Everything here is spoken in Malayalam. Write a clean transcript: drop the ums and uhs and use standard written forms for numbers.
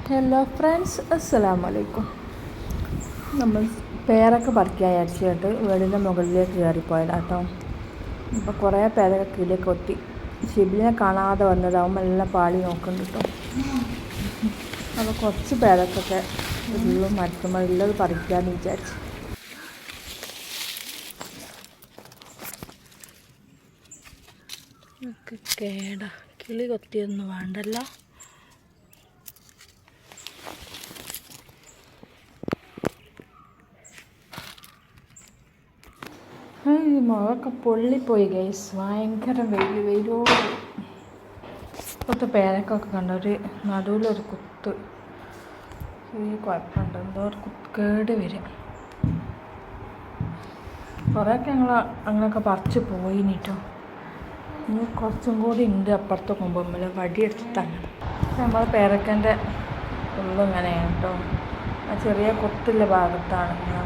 ഹലോ ഫ്രണ്ട്സ്, അസ്സലാമലൈക്കും. നമ്മൾ പേരൊക്കെ പറിക്കാൻ വിചാരിച്ചിട്ട് വീടിൻ്റെ മുകളിലേക്ക് കയറിപ്പോയതാണ് കേട്ടോ. ഇപ്പോൾ കുറേ പേരൊക്കെ കീഴിലേക്ക് കൊത്തി. ഷിബിലിനെ കാണാതെ വന്നതാവും എല്ലാം പാളി നോക്കുന്നുണ്ട് കേട്ടോ. അപ്പോൾ കുറച്ച് പേരൊക്കെ ഉള്ളു മരത്തുമുള്ളത് പറിക്കാമെന്ന് വിചാരിച്ചു. കേടാ, കിളി കൊത്തിയൊന്നും വേണ്ടല്ലോ. മുഖമൊക്കെ പൊള്ളിപ്പോയി ഗൈസ്, ഭയങ്കര വെയിലോട്. ഇപ്പോഴത്തെ പേരക്കൊക്കെ കണ്ട ഒരു നടുവിലൊരു കുത്ത്, ചെറിയ കുഴപ്പമുണ്ട്, എന്തോ ഒരു കേട് വരും. കുറേയൊക്കെ അങ്ങനെയൊക്കെ പറിച്ച് പോയിട്ടോ. ഇനി കുറച്ചും കൂടി ഉണ്ട് അപ്പുറത്തെ കൊമ്പുമ്മൽ വടിയെടുത്താണ്. നമ്മളെ പേരക്കൻ്റെ ഉള്ളിങ്ങനെയാണ് കേട്ടോ. ആ ചെറിയ കൊത്തുള്ള ഭാഗത്താണ് ഇങ്ങനെ